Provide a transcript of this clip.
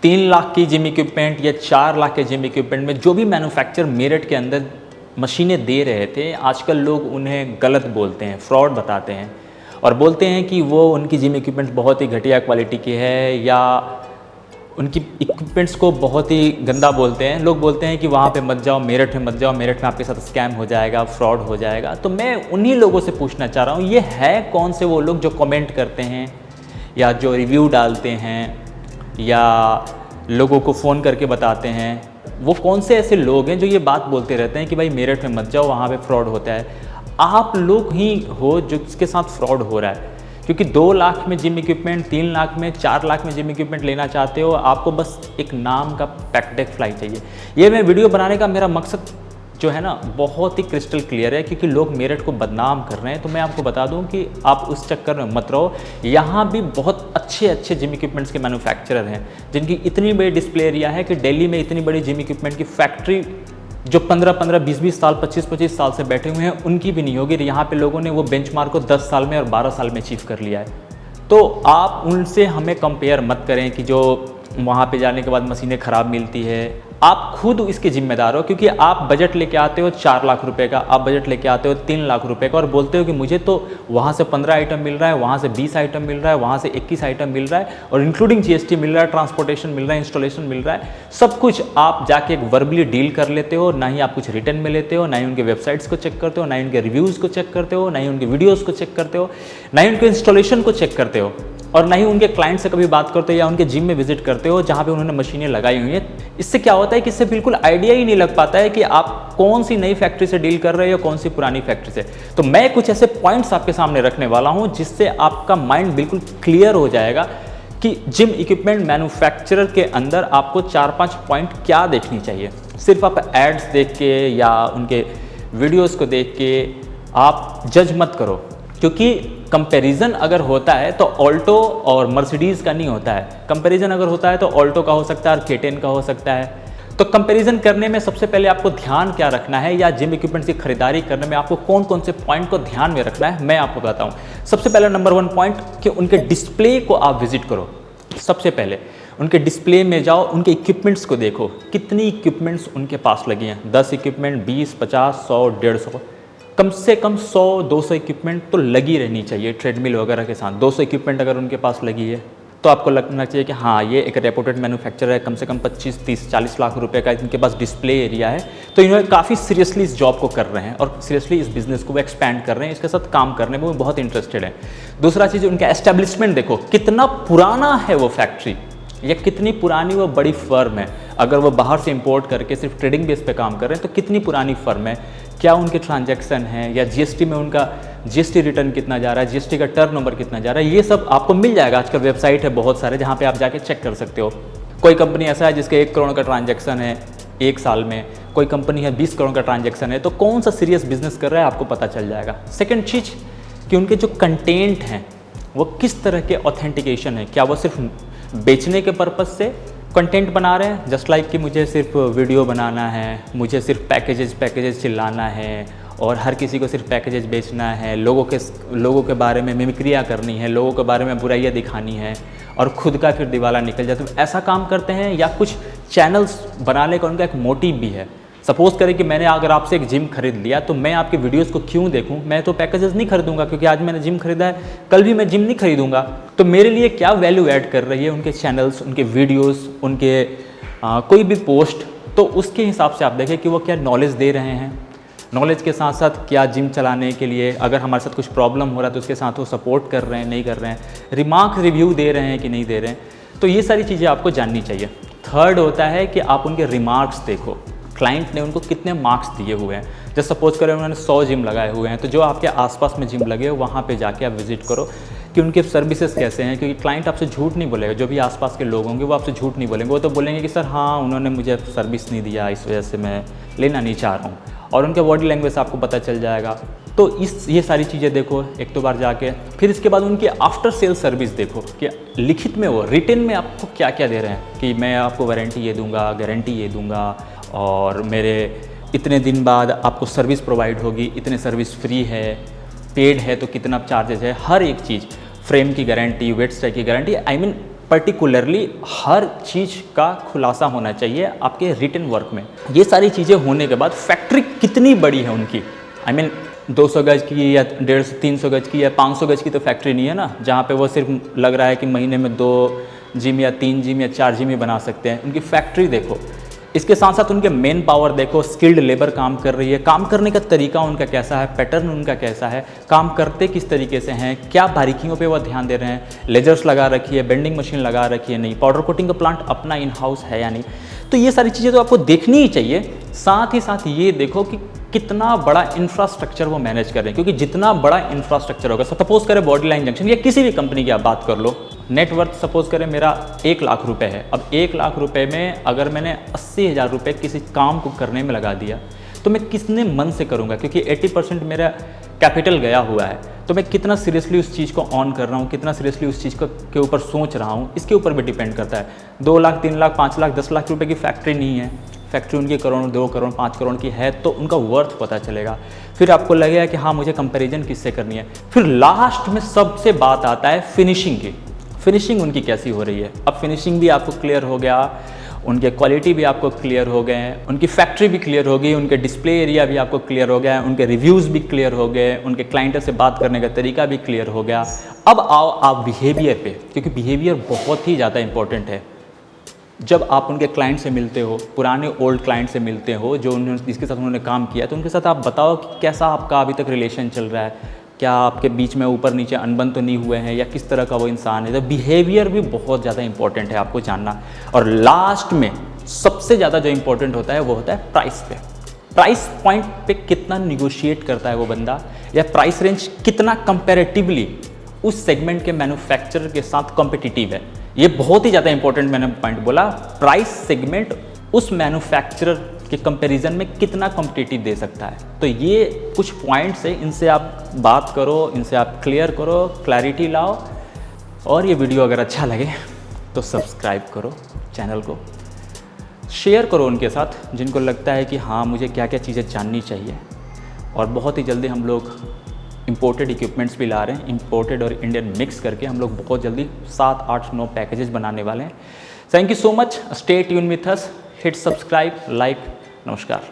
3 लाख की gym equipment या 4 लाख के जिम इक्विपमेंट में जो भी मैन्युफैक्चर मेरठ के अंदर मशीनें दे रहे थे, आजकल लोग उन्हें गलत बोलते हैं, फ्रॉड बताते हैं और बोलते हैं कि वो उनकी जिम इक्विपमेंट बहुत ही घटिया क्वालिटी की है या उनकी इक्विपमेंट्स को बहुत ही गंदा बोलते हैं। लोग बोलते हैं कि वहाँ पे मत जाओ, मेरठ में मत जाओ, मेरठ में आपके साथ स्कैम हो जाएगा, फ्रॉड हो जाएगा। तो मैं उन्हीं लोगों से पूछना चाह रहा हूँ, ये है कौन से वो लोग जो कमेंट करते हैं या जो रिव्यू डालते हैं या लोगों को फ़ोन करके बताते हैं, वो कौन से ऐसे लोग हैं जो ये बात बोलते रहते हैं कि भाई मेरठ में मत जाओ, वहाँ पे फ्रॉड होता है। आप लोग ही हो जो इसके साथ फ्रॉड हो रहा है, क्योंकि 2 लाख में जिम इक्विपमेंट, 3 लाख में, 4 लाख में जिम इक्विपमेंट लेना चाहते हो। आपको बस एक नाम का पैकडेक फ्लाई चाहिए। ये मैं वीडियो बनाने का मेरा मकसद जो है ना बहुत ही क्रिस्टल क्लियर है, क्योंकि लोग मेरठ को बदनाम कर रहे हैं। तो मैं आपको बता दूं कि आप उस चक्कर में मत रहो। यहाँ भी बहुत अच्छे अच्छे जिम इक्विपमेंट्स के मैन्युफैक्चरर हैं जिनकी इतनी बड़ी डिस्प्ले एरिया है कि दिल्ली में इतनी बड़ी जिम इक्विपमेंट की फैक्ट्री जो 15-15, 20-20 साल, 25-25 साल से बैठे हुए हैं उनकी भी नहीं होगी। यहाँ पे लोगों ने वो बेंचमार्क को 10 साल में और 12 साल में अचीव कर लिया है। तो आप उनसे हमें कंपेयर मत करें कि जो वहाँ पे जाने के बाद मशीनें ख़राब मिलती है। आप खुद इसके जिम्मेदार हो, क्योंकि आप बजट लेके आते हो 4 लाख रुपए का, आप बजट लेके आते हो 3 लाख रुपए का और बोलते हो कि मुझे तो वहाँ से 15 आइटम मिल रहा है, वहाँ से 20 आइटम मिल रहा है, वहाँ से 21 आइटम मिल रहा है और इंक्लूडिंग जीएसटी मिल रहा है, ट्रांसपोर्टेशन मिल रहा है, इंस्टॉलेशन मिल रहा है। सब कुछ आप जाके एक वर्बली डील कर लेते हो, ना ही आप कुछ रिटर्न में लेते हो, ना ही उनके वेबसाइट्स को चेक करते हो, ना ही उनके रिव्यूज़ को चेक करते हो, ना ही उनके वीडियोज़ को चेक करते हो, ना ही उनके इंस्टॉलेशन को चेक करते हो और ना ही उनके क्लाइंट से कभी बात करते हो या उनके जिम में विजिट करते हो जहाँ पे उन्होंने मशीनें लगाई हुई हैं। इससे क्या होता है कि इससे बिल्कुल आइडिया ही नहीं लग पाता है कि आप कौन सी नई फैक्ट्री से डील कर रहे हो या कौन सी पुरानी फैक्ट्री से। तो मैं कुछ ऐसे पॉइंट्स आपके सामने रखने वाला हूँ जिससे आपका माइंड बिल्कुल क्लियर हो जाएगा कि जिम इक्विपमेंट मैन्युफैक्चरर के अंदर आपको 4-5 पॉइंट क्या देखनी चाहिए। सिर्फ आप एड्स देख के या उनके वीडियोज़ को देख के आप जज मत करो, क्योंकि कंपैरिजन अगर होता है तो ऑल्टो और मर्सिडीज़ का नहीं होता है। कंपैरिजन अगर होता है तो ऑल्टो का हो सकता है और K10 का हो सकता है। तो कंपैरिजन करने में सबसे पहले आपको ध्यान क्या रखना है या जिम इक्विपमेंट्स की खरीदारी करने में आपको कौन कौन से पॉइंट को ध्यान में रखना है, मैं आपको बताता हूँ। सबसे पहले नंबर 1 पॉइंट कि उनके डिस्प्ले को आप विजिट करो। सबसे पहले उनके डिस्प्ले में जाओ, उनके इक्विपमेंट्स को देखो, कितनी इक्विपमेंट्स उनके पास लगी हैं। 10 इक्विपमेंट, 20, 50, 100, 150, कम से कम 100-200 इक्विपमेंट तो लगी रहनी चाहिए ट्रेडमिल वगैरह के साथ। 200 इक्विपमेंट अगर उनके पास लगी है तो आपको लगना चाहिए कि हाँ ये एक रेपुटेड मैन्युफैक्चरर है। कम से कम 25, 30, 40 लाख रुपए का इनके पास डिस्प्ले एरिया है। तो इन्होंने काफ़ी सीरियसली इस जॉब को कर रहे हैं और सीरियसली इस बिज़नेस को वो एक्सपैंड कर रहे हैं, इसके साथ काम करने में वो बहुत इंटरेस्टेड है। दूसरा चीज़, उनका एस्टेब्लिशमेंट देखो, कितना पुराना है वो फैक्ट्री या कितनी पुरानी वो बड़ी फर्म है। अगर वो बाहर से इंपोर्ट करके सिर्फ ट्रेडिंग बेस पे काम कर रहे हैं तो कितनी पुरानी फर्म है, क्या उनके ट्रांजैक्शन है या जीएसटी में उनका जीएसटी रिटर्न कितना जा रहा है, जीएसटी का टर्नओवर कितना जा रहा है, ये सब आपको मिल जाएगा। आजकल वेबसाइट है बहुत सारे जहाँ पे आप जाके चेक कर सकते हो। कोई कंपनी ऐसा है जिसके 1 करोड़ का ट्रांजैक्शन है 1 साल में, कोई कंपनी है 20 करोड़ का ट्रांजैक्शन है, तो कौन सा सीरियस बिजनेस कर रहा है आपको पता चल जाएगा। सेकेंड चीज़ कि उनके जो कंटेंट हैं वो किस तरह के ऑथेंटिकेशन है, क्या वो सिर्फ बेचने के पर्पज़ से कंटेंट बना रहे हैं, जस्ट लाइक कि मुझे सिर्फ वीडियो बनाना है, मुझे सिर्फ पैकेजेस चिल्लाना है और हर किसी को सिर्फ पैकेजेस बेचना है, लोगों के बारे में मिमिक्रियाँ करनी है, लोगों के बारे में बुराइयाँ दिखानी है और खुद का फिर दिवाला निकल जाए, तो ऐसा काम करते हैं। या कुछ चैनल्स बनाने का उनका एक मोटिव भी है। सपोज़ करें कि मैंने अगर आपसे एक जिम खरीद लिया तो मैं आपके वीडियोस को क्यों देखूं? मैं तो पैकेजेस नहीं खरीदूंगा, क्योंकि आज मैंने जिम खरीदा है, कल भी मैं जिम नहीं खरीदूंगा। तो मेरे लिए क्या वैल्यू ऐड कर रही है उनके चैनल्स, उनके वीडियोस, उनके कोई भी पोस्ट, तो उसके हिसाब से आप देखें कि वो क्या नॉलेज दे रहे हैं। नॉलेज के साथ साथ क्या जिम चलाने के लिए अगर हमारे साथ कुछ प्रॉब्लम हो रहा है तो उसके साथ वो सपोर्ट कर रहे हैं, नहीं कर रहे हैं, रिमार्क रिव्यू दे रहे हैं कि नहीं दे रहे हैं। तो ये सारी चीज़ें आपको जाननी चाहिए। थर्ड होता है कि आप उनके रिमार्क्स देखो, क्लाइंट ने उनको कितने मार्क्स दिए हुए हैं। जैसे सपोज करें उन्होंने 100 जिम लगाए हुए हैं, तो जो आपके आसपास में जिम लगे हो वहाँ पे जाके आप विजिट करो कि उनके सर्विसेज कैसे हैं, क्योंकि क्लाइंट आपसे झूठ नहीं बोलेगा। जो भी आसपास के लोग होंगे वो आपसे झूठ नहीं बोलेंगे, वो तो बोलेंगे कि सर हाँ उन्होंने मुझे सर्विस नहीं दिया, इस वजह से मैं लेना नहीं चाह रहा हूँ, और उनके बॉडी लैंग्वेज आपको पता चल जाएगा। तो ये सारी चीज़ें देखो एक 2 बार जाके। फिर इसके बाद उनकी आफ्टर सेल सर्विस देखो कि लिखित में वो रिटन में आपको क्या क्या दे रहे हैं कि मैं आपको वारंटी ये दूंगा, गारंटी ये दूंगा और मेरे इतने दिन बाद आपको सर्विस प्रोवाइड होगी, इतने सर्विस फ्री है, पेड है तो कितना चार्जेस है, हर एक चीज़, फ्रेम की गारंटी, वेट स्ट्राइक की गारंटी, पर्टिकुलरली हर चीज़ का खुलासा होना चाहिए आपके रिटन वर्क में। ये सारी चीज़ें होने के बाद फैक्ट्री कितनी बड़ी है उनकी, आई मीन 200 गज की या 150 300 गज की या 500 गज की तो फैक्ट्री नहीं है ना, जहाँ पे वो सिर्फ लग रहा है कि महीने में 2 जिम या 3 जिम या 4 जिम ही बना सकते हैं। उनकी फैक्ट्री देखो, इसके साथ साथ उनके मेन पावर देखो, स्किल्ड लेबर काम कर रही है, काम करने का तरीका उनका कैसा है, पैटर्न उनका कैसा है, काम करते किस तरीके से हैं, क्या बारीकियों पे वो ध्यान दे रहे हैं, लेजर्स लगा रखी है, बेंडिंग मशीन लगा रखी है नहीं, पाउडर कोटिंग का प्लांट अपना इन हाउस है या नहीं। तो ये सारी चीज़ें तो आपको देखनी ही चाहिए। साथ ही साथ ये देखो कि कितना बड़ा इंफ्रास्ट्रक्चर वो मैनेज कर रहे हैं, क्योंकि जितना बड़ा इंफ्रास्ट्रक्चर होगा, सपोज करें बॉडी लाइन जंक्शन या किसी भी कंपनी की आप बात कर लो, नेटवर्थ सपोज करें मेरा 1 लाख रुपए है। अब 1 लाख रुपए में अगर मैंने 80,000 रुपये किसी काम को करने में लगा दिया तो मैं कितने मन से करूँगा, क्योंकि 80% मेरा कैपिटल गया हुआ है। तो मैं कितना सीरियसली उस चीज़ को ऑन कर रहा हूँ, कितना सीरियसली उस चीज़ के ऊपर सोच रहा हूँ, इसके ऊपर भी डिपेंड करता है। 2 लाख 3 लाख 5 लाख 10 लाख रुपए की फैक्ट्री नहीं है, फैक्ट्री उनकी करोड़ 2 करोड़ 5 करोड़ की है, तो उनका वर्थ पता चलेगा। फिर आपको लगेगा कि हाँ मुझे कंपैरिजन किससे करनी है। फिर लास्ट में सबसे बात आता है फिनिशिंग की, फिनिशिंग उनकी कैसी हो रही है। अब फिनिशिंग भी आपको क्लियर हो गया, उनके क्वालिटी भी आपको क्लियर हो गए, उनकी फैक्ट्री भी क्लियर हो गई, उनके डिस्प्ले एरिया भी आपको क्लियर हो गया, उनके रिव्यूज़ भी क्लियर हो गए, उनके क्लाइंट से बात करने का तरीका भी क्लियर हो गया। अब आओ आप बिहेवियर पे, क्योंकि बिहेवियर बहुत ही ज़्यादा इंपॉर्टेंट है। जब आप उनके क्लाइंट से मिलते हो, पुराने ओल्ड क्लाइंट से मिलते हो जो उन्होंने जिसके साथ उन्होंने काम किया, तो उनके साथ आप बताओ कि कैसा आपका अभी तक रिलेशन चल रहा है, क्या आपके बीच में ऊपर नीचे अनबन तो नहीं हुए हैं, या किस तरह का वो इंसान है। तो बिहेवियर भी बहुत ज़्यादा इंपॉर्टेंट है आपको जानना। और लास्ट में सबसे ज़्यादा जो इंपॉर्टेंट होता है वो होता है प्राइस पे। प्राइस पॉइंट पे कितना निगोशिएट करता है वो बंदा, या प्राइस रेंज कितना कंपैरेटिवली उस सेगमेंट के मैन्युफैक्चरर के साथ कॉम्पिटिटिव है। ये बहुत ही ज़्यादा इंपॉर्टेंट मैंने पॉइंट बोला। प्राइस सेगमेंट उस मैन्युफैक्चरर के कंपैरिजन में कितना कॉम्पिटिटिव दे सकता है। तो ये कुछ पॉइंट्स है, इनसे आप बात करो, इनसे आप क्लियर करो, क्लैरिटी लाओ। और ये वीडियो अगर अच्छा लगे तो सब्सक्राइब करो चैनल को, शेयर करो उनके साथ जिनको लगता है कि हाँ मुझे क्या क्या चीज़ें जाननी चाहिए। और बहुत ही जल्दी हम लोग इंपोर्टेड इक्विपमेंट्स भी ला रहे हैं, इंपोर्टेड और इंडियन मिक्स करके हम लोग बहुत जल्दी 7 8 9 पैकेजेस बनाने वाले हैं। Thank you so much, stay tune with us, hit subscribe, like, नमस्कार।